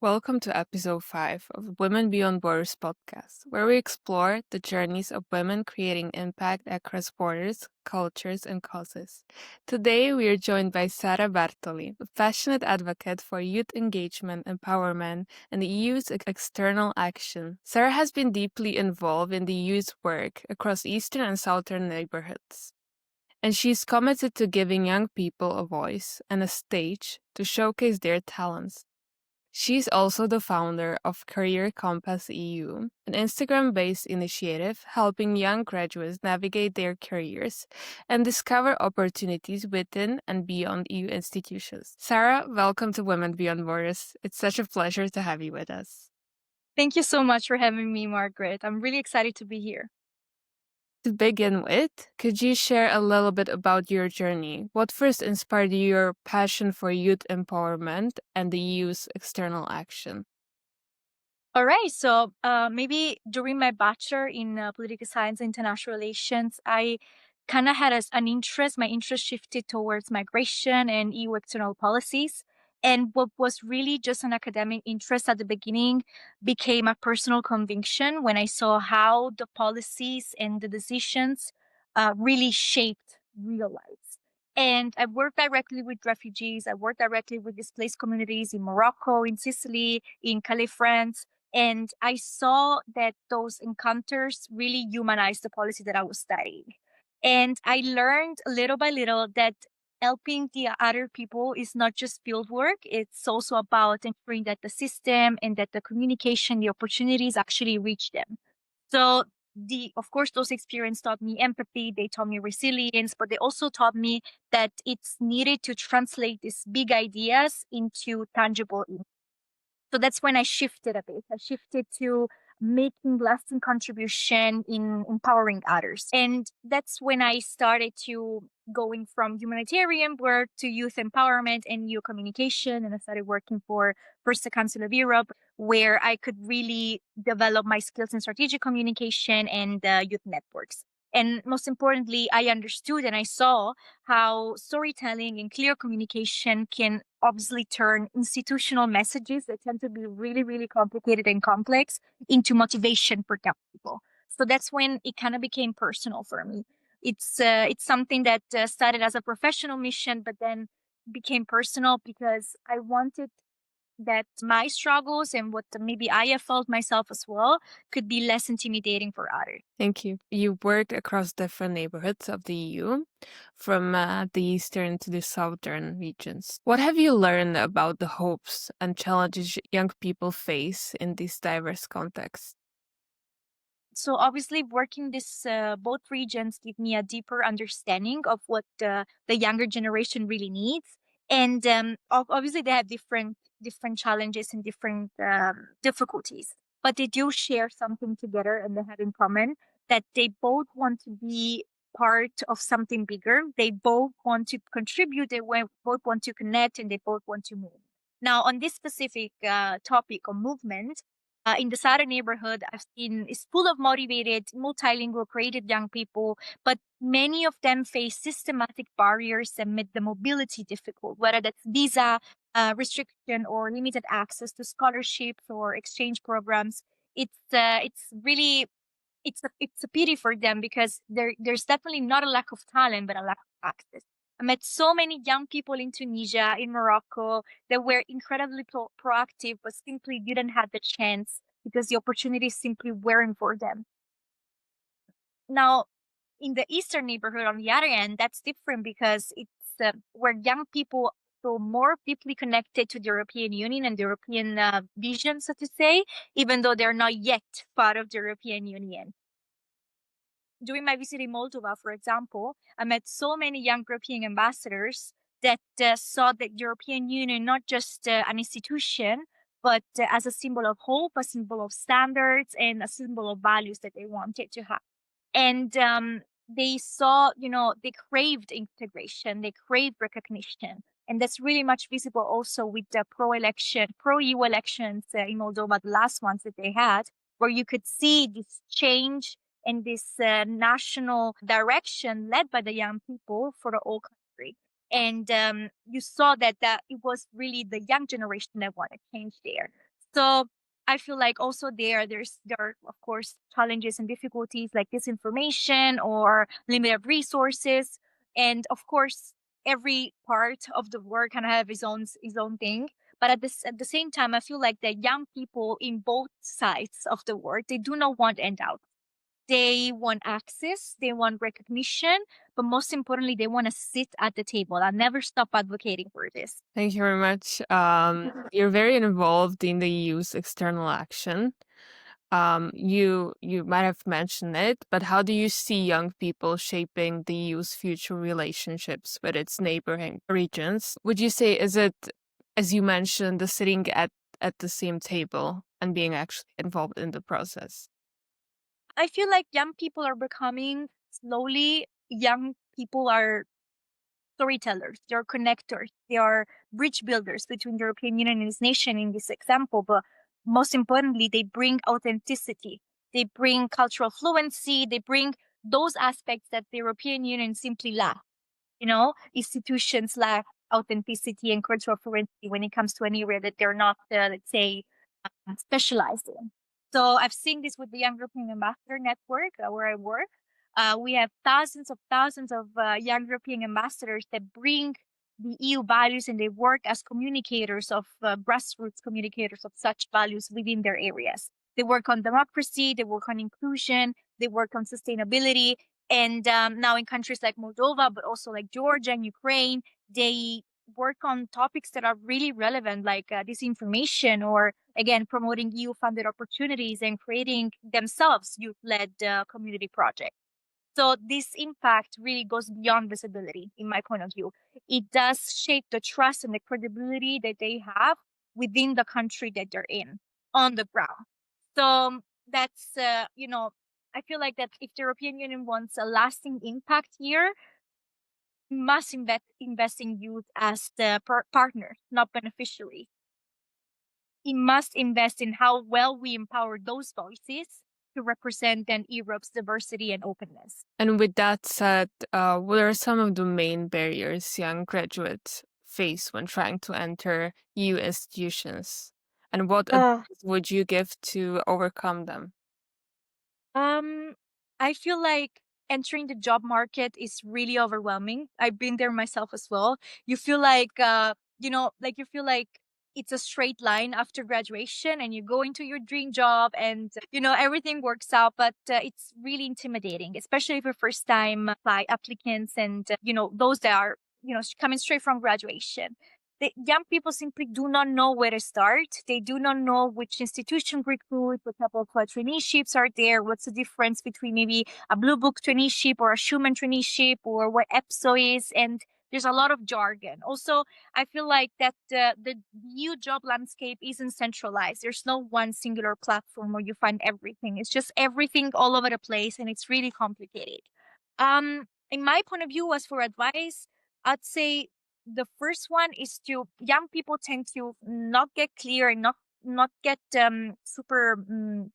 Welcome to episode 5 of Women Beyond Borders podcast, where we explore the journeys of women creating impact across borders, cultures, and causes. Today, we are joined by Sara Bartoli, a passionate advocate for youth engagement, empowerment, and the EU's external action. Sara has been deeply involved in the EU's work across eastern and southern neighborhoods, and she's committed to giving young people a voice and a stage to showcase their talents. She's also the founder of Career Compass EU, an Instagram based initiative helping young graduates navigate their careers and discover opportunities within and beyond EU institutions. Sara, welcome to Women Beyond Borders. It's such a pleasure to have you with us. Thank you so much for having me, Margaret. I'm really excited to be here. To begin with, could you share a little bit about your journey? What first inspired your passion for youth empowerment and the EU's external action? All right. So maybe during my bachelor in political science and international relations, I kind of had an interest. My interest shifted towards migration and EU external policies. And what was really just an academic interest at the beginning became a personal conviction when I saw how the policies and the decisions really shaped real lives. And I worked directly with refugees. I worked directly with displaced communities in Morocco, in Sicily, in Calais, France. And I saw that those encounters really humanized the policy that I was studying. And I learned little by little that helping the other people is not just field work, it's also about ensuring that the system and that the communication, the opportunities actually reach them. So of course those experiences taught me empathy, they taught me resilience, but they also taught me that it's needed to translate these big ideas into tangible. So that's when I shifted a bit. I shifted to making lasting contribution in empowering others. And that's when I started to going from humanitarian work to youth empowerment and youth communication. And I started working for first the Council of Europe, where I could really develop my skills in strategic communication and youth networks. And most importantly, I understood and I saw how storytelling and clear communication can obviously turn institutional messages that tend to be really, really complicated and complex into motivation for young people. So that's when it kind of became personal for me. It's something that started as a professional mission, but then became personal because I wanted that my struggles and what maybe I have felt myself as well could be less intimidating for others. Thank you. You work across different neighborhoods of the EU, from the eastern to the southern regions. What have you learned about the hopes and challenges young people face in these diverse contexts? So obviously working this both regions give me a deeper understanding of what the younger generation really needs. And obviously they have different challenges and different difficulties, but they do share something together and they have in common that they both want to be part of something bigger. They both want to contribute. Both want to connect, and they both want to move. Now, on this specific topic of movement, in the Sara neighborhood, I've seen is full of motivated, multilingual, creative young people, but many of them face systematic barriers that make the mobility difficult, whether that's visa restriction or limited access to scholarships or exchange programs. It's really it's a pity for them because there's definitely not a lack of talent, but a lack of access. I met so many young people in Tunisia, in Morocco, that were incredibly proactive, but simply didn't have the chance because the opportunities simply weren't for them. Now, in the eastern neighborhood, on the other end, that's different because it's where young people feel more deeply connected to the European Union and the European vision, so to say, even though they're not yet part of the European Union. During my visit in Moldova, for example, I met so many young European ambassadors that saw the European Union not just an institution, but as a symbol of hope, a symbol of standards, and a symbol of values that they wanted to have. And they saw, they craved integration, they craved recognition. And that's really much visible also with the pro-EU elections in Moldova, the last ones that they had, where you could see this change and this national direction led by the young people for the whole country. And you saw that it was really the young generation that wanted change there. So I feel like also there are of course challenges and difficulties like disinformation or limited resources, and of course every part of the work kind of have his own thing. But at the same time, I feel like the young people in both sides of the work, they do not want end out. They want access, they want recognition, but most importantly, they want to sit at the table. I'll never stop advocating for this. Thank you very much. You're very involved in the EU's external action. You might have mentioned it, but how do you see young people shaping the EU's future relationships with its neighboring regions? Would you say is it, as you mentioned, the sitting at the same table and being actually involved in the process? I feel like young people are becoming slowly, young people are storytellers, they're connectors, they are bridge builders between the European Union and its nation in this example. But most importantly, they bring authenticity, they bring cultural fluency, they bring those aspects that the European Union simply lack. Institutions lack authenticity and cultural fluency when it comes to an area that they're not, let's say, specialized in. So I've seen this with the Young European Ambassador Network where I work. We have thousands of young European ambassadors that bring the EU values, and they work as communicators of grassroots communicators of such values within their areas. They work on democracy, they work on inclusion, they work on sustainability. And now in countries like Moldova, but also like Georgia and Ukraine, they work on topics that are really relevant, like disinformation, or again, promoting EU funded opportunities and creating themselves youth led community projects. So this impact really goes beyond visibility, in my point of view. It does shape the trust and the credibility that they have within the country that they're in on the ground. So that's, I feel like that if the European Union wants a lasting impact here, must invest in youth as the partner, not beneficiary. It must invest in how well we empower those voices to represent then Europe's diversity and openness. And with that said, what are some of the main barriers young graduates face when trying to enter EU institutions? And what Uh, advice would you give to overcome them? Um, I feel like entering the job market is really overwhelming. I've been there myself as well. You feel like, like you feel like it's a straight line after graduation and you go into your dream job and, everything works out. But it's really intimidating, especially for first time applicants and, those that are, coming straight from graduation. The young people simply do not know where to start. They do not know which institution recruit, what type of traineeships are there, what's the difference between maybe a Blue Book traineeship or a Schumann traineeship, or what EPSO is. And there's a lot of jargon. Also, I feel like that the new job landscape isn't centralized. There's no one singular platform where you find everything. It's just everything all over the place, and it's really complicated. In my point of view, as for advice, I'd say the first one is to young people tend to not get clear and not get super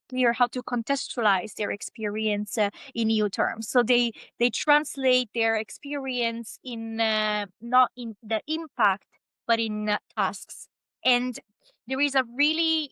clear how to contextualize their experience in EU terms. So they translate their experience in not in the impact, but in tasks. And there is a really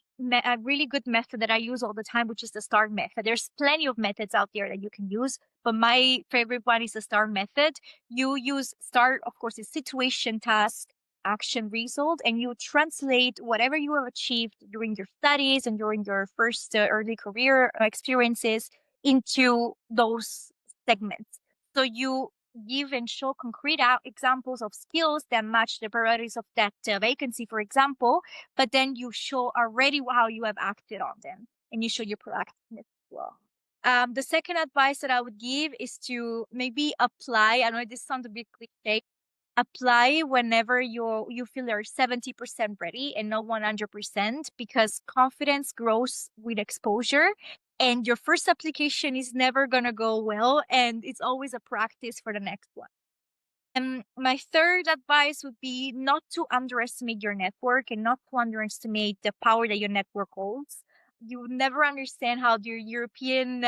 good method that I use all the time, which is the STAR method. There's plenty of methods out there that you can use, but my favorite one is the STAR method. You use STAR, of course, is situation, task, action, result, and you translate whatever you have achieved during your studies and during your first early career experiences into those segments. So you give and show concrete examples of skills that match the priorities of that vacancy, for example, but then you show already how you have acted on them, and you show your proactiveness as well. The second advice that I would give is to maybe apply. I know this sounds a bit cliche. Apply whenever you feel you're 70% ready and not 100%, because confidence grows with exposure, and your first application is never gonna go well, and it's always a practice for the next one. And my third advice would be not to underestimate your network and not to underestimate the power that your network holds. You never understand how the European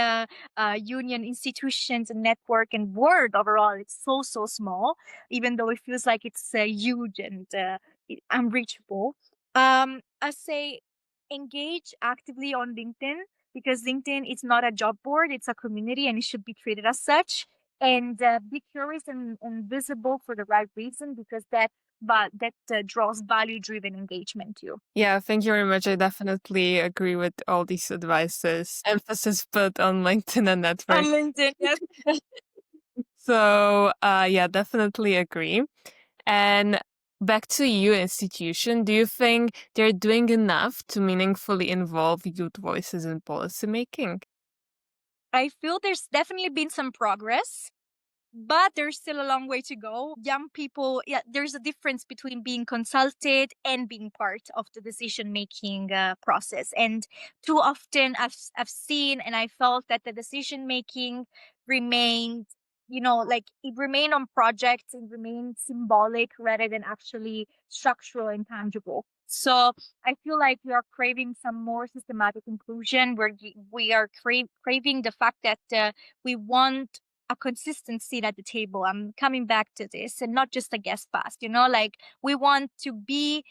Union institutions and network and world overall, it's so small, even though it feels like it's huge and unreachable. I say engage actively on LinkedIn, because LinkedIn is not a job board, it's a community and it should be treated as such. And be curious and visible for the right reason, because that draws value driven engagement too. Yeah, thank you very much. I definitely agree with all these advices. Emphasis put on LinkedIn and On network. LinkedIn, yes. So, yeah, definitely agree. And back to you, institution, do you think they're doing enough to meaningfully involve youth voices in policymaking? I feel there's definitely been some progress, but there's still a long way to go. Young people, yeah, there's a difference between being consulted and being part of the decision making process. And too often I've seen and I felt that the decision making remained, like it remained on projects, it remained symbolic rather than actually structural and tangible. So I feel like we are craving some more systematic inclusion, where we are craving the fact that we want a consistent seat at the table. I'm coming back to this, and not just a guest pass, like we want to be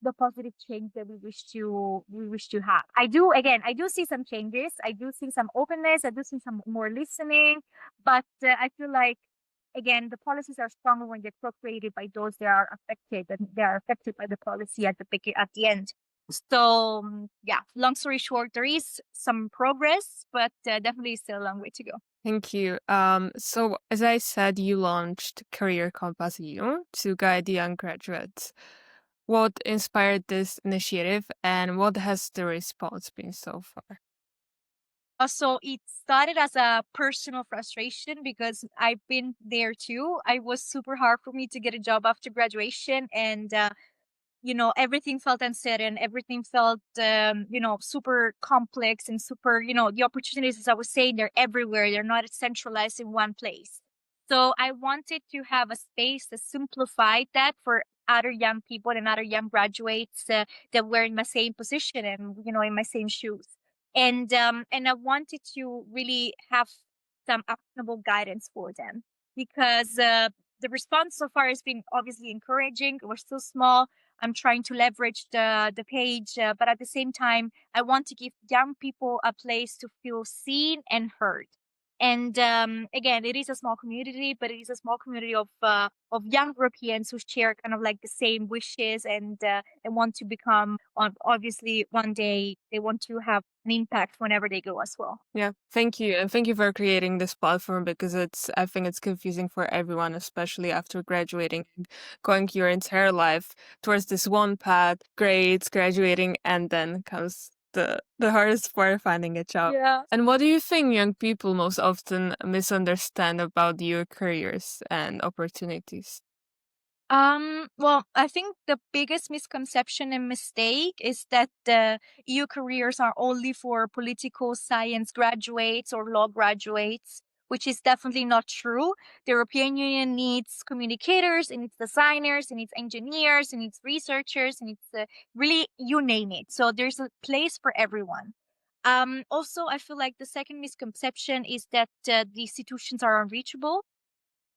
the positive change that we wish to have. I do see some changes. I do see some openness. I do see some more listening, but I feel like, again, the policies are stronger when they're co-created by those that are affected, and they are affected by the policy at the end. So yeah, long story short, there is some progress, but definitely still a long way to go. Thank you. So as I said, you launched Career Compass U to guide young graduates. What inspired this initiative and what has the response been so far? So it started as a personal frustration, because I've been there too. I was super hard for me to get a job after graduation, and everything felt uncertain, everything felt super complex and super, the opportunities, as I was saying, they're everywhere, they're not centralized in one place. So I wanted to have a space that simplified that for other young people and other young graduates that were in my same position and, in my same shoes. And I wanted to really have some actionable guidance for them, because the response so far has been obviously encouraging. We're still small. I'm trying to leverage the page, but at the same time, I want to give young people a place to feel seen and heard. And again, it is a small community, but it is a small community of young Europeans who share kind of like the same wishes, and want to become. Obviously, one day they want to have an impact whenever they go as well. Yeah, thank you. And thank you for creating this platform because I think it's confusing for everyone, especially after graduating and going your entire life towards this one path, grades, graduating, and then comes the hardest part, finding a job. Yeah. And what do you think young people most often misunderstand about your careers and opportunities? Well, I think the biggest misconception and mistake is that the EU careers are only for political science graduates or law graduates, which is definitely not true. The European Union needs communicators, and its designers, and its engineers, and its researchers, and it's really, you name it. So there's a place for everyone. Also, I feel like the second misconception is that the institutions are unreachable,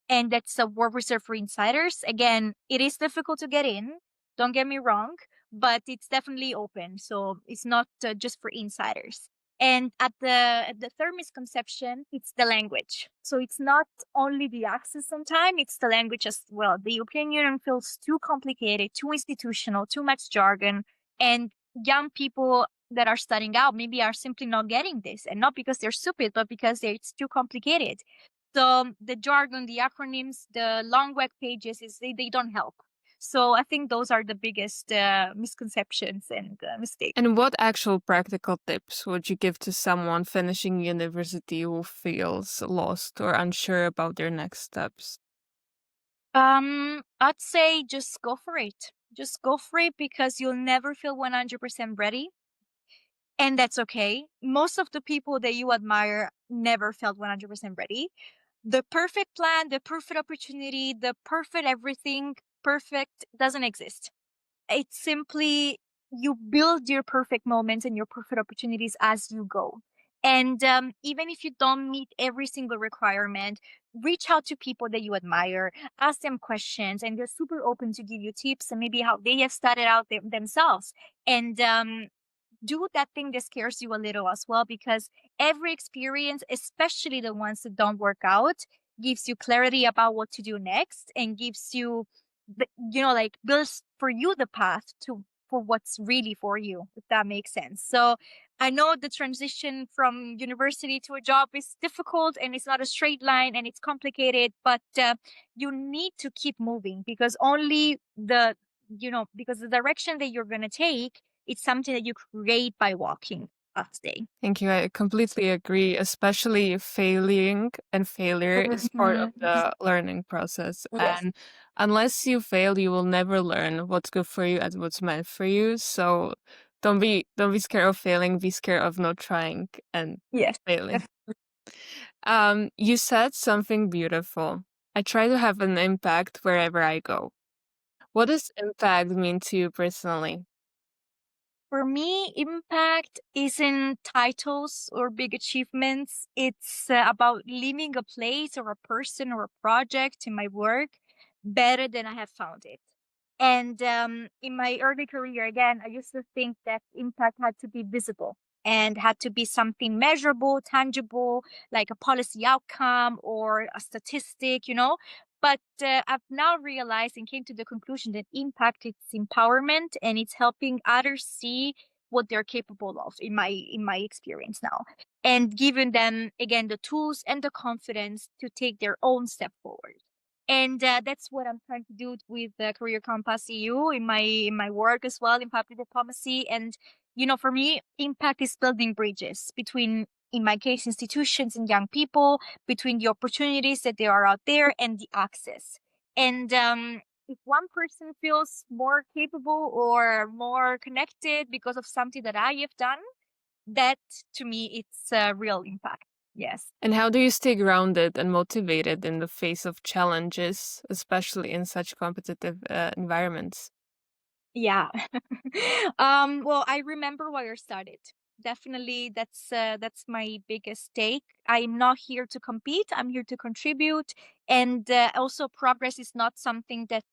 and that's a word reserved for insiders. Again, it is difficult to get in. Don't get me wrong, but it's definitely open. So it's not just for insiders. And at the third misconception, it's the language. So it's not only the access sometimes, it's the language as well. The European Union feels too complicated, too institutional, too much jargon, and young people that are studying out maybe are simply not getting this, and not because they're stupid, but because it's too complicated. So the jargon, the acronyms, the long web pages, they don't help. So I think those are the biggest misconceptions and mistakes. And what actual practical tips would you give to someone finishing university who feels lost or unsure about their next steps? I'd say just go for it. Just go for it, because you'll never feel 100% ready. And that's okay. Most of the people that you admire never felt 100% ready. The perfect plan, the perfect opportunity, the perfect everything, perfect doesn't exist. It's simply you build your perfect moments and your perfect opportunities as you go. And even if you don't meet every single requirement, reach out to people that you admire, ask them questions, and they're super open to give you tips and maybe how they have started out themselves. And do that thing that scares you a little as well, because every experience, especially the ones that don't work out, gives you clarity about what to do next, and gives you like builds for you the path to for what's really for you, if that makes sense. So I know the transition from university to a job is difficult, and it's not a straight line, and it's complicated, but you need to keep moving, because only because the direction that you're going to take, it's something that you create by walking each day. Thank you. I completely agree, especially failing and failure is part of Mhm. the learning process. Yes. And unless you fail, you will never learn what's good for you and what's meant for you. So don't be scared of failing, be scared of not trying and Yes. failing. You said something beautiful. I try to have an impact wherever I go. What does impact mean to you personally? For me, impact isn't titles or big achievements. It's about leaving a place or a person or a project in my work better than I have found it. And in my early career, again, I used to think that impact had to be visible and had to be something measurable, tangible, like a policy outcome or a statistic. But I've now realized and came to the conclusion that impact is empowerment, and it's helping others see what they're capable of, in my experience now, and giving them again the tools and the confidence to take their own step forward. And that's what I'm trying to do with the Career Compass EU in my work as well in public diplomacy. And for me, impact is building bridges between, in my case, institutions and young people, between the opportunities that there are out there and the access. And if one person feels more capable or more connected because of something that I have done, that to me, it's a real impact. Yes. And how do you stay grounded and motivated in the face of challenges, especially in such competitive environments? Yeah. Well, I remember why I started. Definitely, that's my biggest take. I'm not here to compete. I'm here to contribute, and also progress is not something that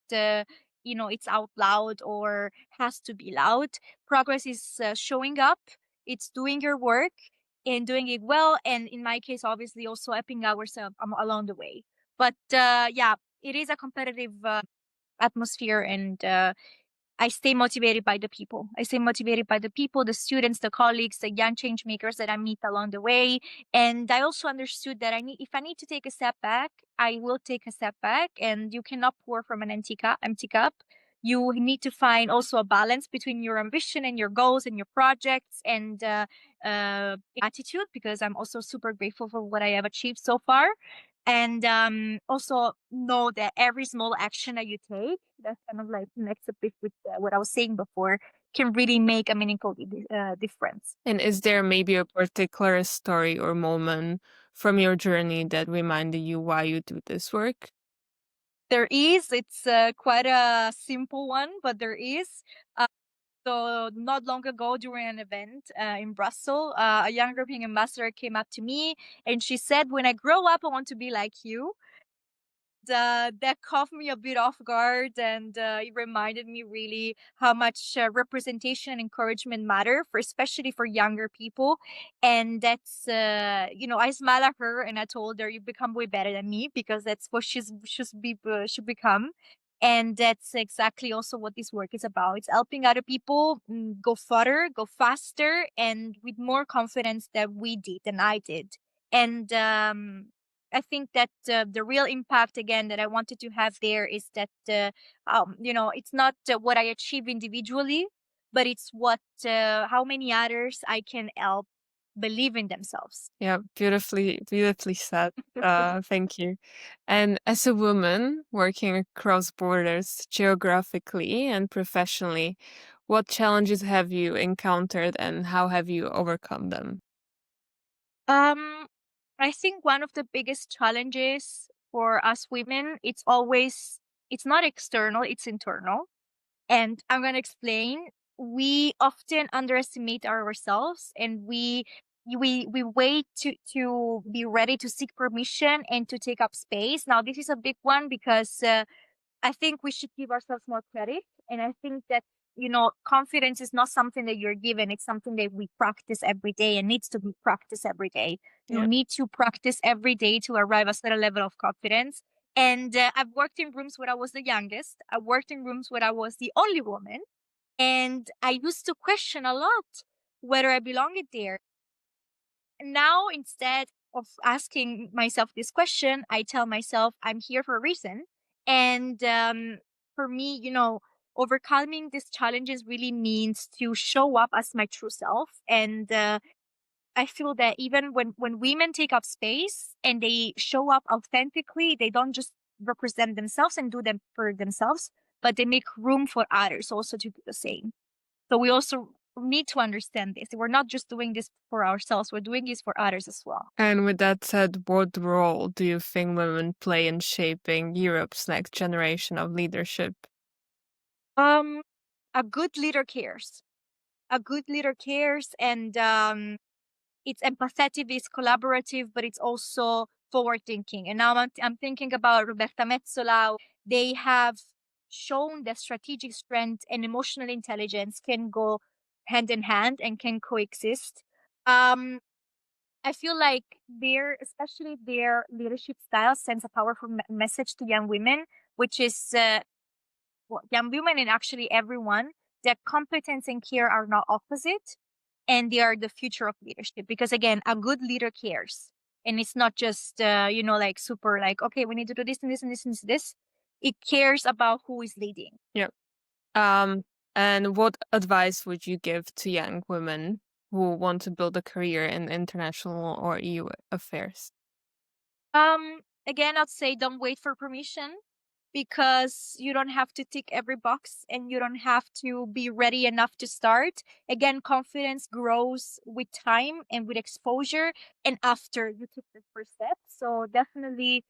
it's out loud or has to be loud. Progress is showing up. It's doing your work and doing it well, and in my case, obviously, also helping ourselves along the way. But yeah, it is a competitive atmosphere, and I stay motivated by the people. I stay motivated by the people, the students, the colleagues, the young change makers that I meet along the way. And I also understood that if I need to take a step back, I will take a step back. And you cannot pour from an empty cup. Empty cup. You need to find also a balance between your ambition and your goals and your projects and attitude, because I'm also super grateful for what I have achieved so far. And also know that every small action that you take, that kind of like connects a bit with what I was saying before, can really make a meaningful difference. And is there maybe a particular story or moment from your journey that reminded you why you do this work? There is, it's quite a simple one, but there is. So not long ago during an event in Brussels, a young European ambassador came up to me and she said, "When I grow up, I want to be like you." That caught me a bit off guard, and it reminded me really how much representation and encouragement matter, for especially for younger people. And that's I smile at her and I told her, "You become way better than me," because that's what should become. And that's exactly also what this work is about. It's helping other people go further, go faster, and with more confidence than we did, than I did. And I think that the real impact again that I wanted to have there is that it's not what I achieve individually, but it's what how many others I can help believe in themselves. Yeah, beautifully said. Thank you. And as a woman working across borders geographically and professionally, what challenges have you encountered and how have you overcome them? Um, I think one of the biggest challenges for us women, it's not external, it's internal. And I'm going to explain. We often underestimate ourselves, and we wait to be ready to seek permission and to take up space. Now, this is a big one because I think we should give ourselves more credit. And I think that confidence is not something that you're given. It's something that we practice every day and needs to be practiced every day. You Yeah. need to practice every day to arrive at a certain level of confidence. And I've worked in rooms where I was the youngest. I worked in rooms where I was the only woman. And I used to question a lot whether I belonged there. Now, instead of asking myself this question, I tell myself I'm here for a reason. And for me, overcoming these challenges really means to show up as my true self. And I feel that even when women take up space and they show up authentically, they don't just represent themselves and do them for themselves, but they make room for others also to do the same. So we also need to understand this. We're not just doing this for ourselves, we're doing this for others as well. And with that said, what role do you think women play in shaping Europe's next generation of leadership? Um, a good leader cares. A good leader cares, and it's empathetic, it's collaborative, but it's also forward thinking. And now I'm thinking about Roberta Metsola. They have shown that strategic strength and emotional intelligence can go hand in hand and can coexist. Um, I feel like especially their leadership style, sends a powerful message to young women, which is young women and actually everyone, that competence and care are not opposite, and they are the future of leadership. Because again, a good leader cares, and it's not just like super like, okay, we need to do this and this and this and this. It cares about who is leading. Yeah. Um, and what advice would you give to young women who want to build a career in international or EU affairs? Again, I'd say don't wait for permission, because you don't have to tick every box and you don't have to be ready enough to start. Again, confidence grows with time and with exposure and after you took the first step. So definitely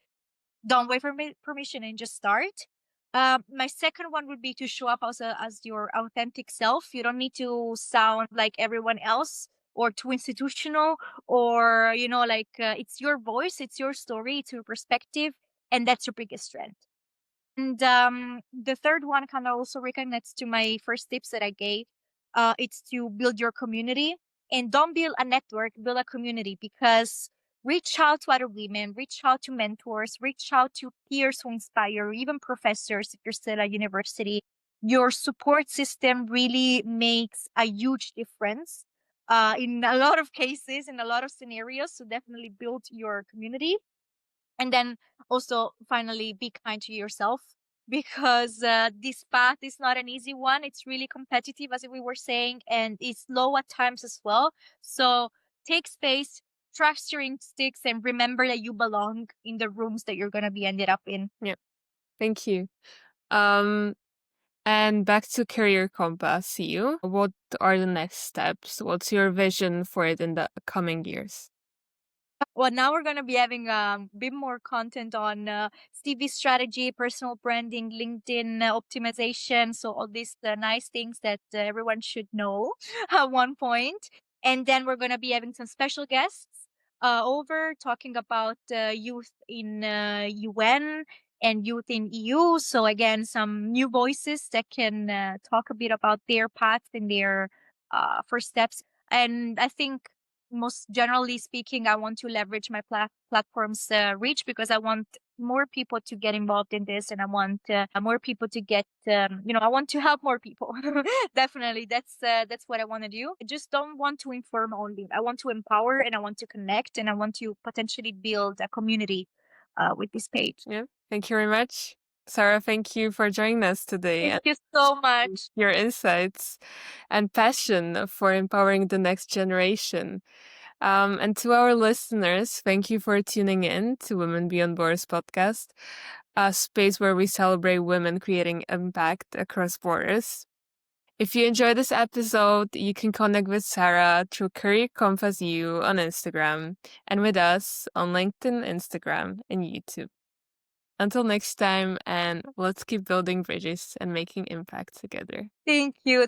don't wait for permission and just start. My second one would be to show up as your authentic self. You don't need to sound like everyone else or too institutional, or it's your voice, it's your story, it's your perspective, and that's your biggest strength. And the third one kind of also reconnects to my first tips that I gave. It's to build your community, and don't build a network, build a community, because reach out to other women, reach out to mentors, reach out to peers who inspire, even professors if you're still at university. Your support system really makes a huge difference in a lot of cases, in a lot of scenarios. So definitely build your community. And then also finally be kind to yourself, because this path is not an easy one. It's really competitive, as we were saying, and it's low at times as well. So take space, trust your instincts, and remember that you belong in the rooms that you're going to be ended up in. Yeah. Thank you. Um, and back to Career Compass, you. What are the next steps? What's your vision for it in the coming years? Well, now we're going to be having a bit more content on CV strategy, personal branding, LinkedIn optimization. So, all these nice things that everyone should know at one point. And then we're going to be having some special guests over talking about youth in UN and youth in EU. So, again, some new voices that can talk a bit about their paths and their first steps. And I think most generally speaking, I want to leverage my platform's reach, because I want more people to get involved in this, and I want more people to get, I want to help more people. Definitely, that's what I want to do. I just don't want to inform only. I want to empower, and I want to connect, and I want to potentially build a community with this page. Yeah. Thank you very much. Sarah, thank you for joining us today Thank and you so much. your insights and passion for empowering the next generation. And to our listeners, thank you for tuning in to Women Beyond Borders podcast, a space where we celebrate women creating impact across borders. If you enjoyed this episode, you can connect with Sarah through Career Compass U on Instagram and with us on LinkedIn, Instagram, and YouTube. Until next time, and let's keep building bridges and making impact together. Thank you.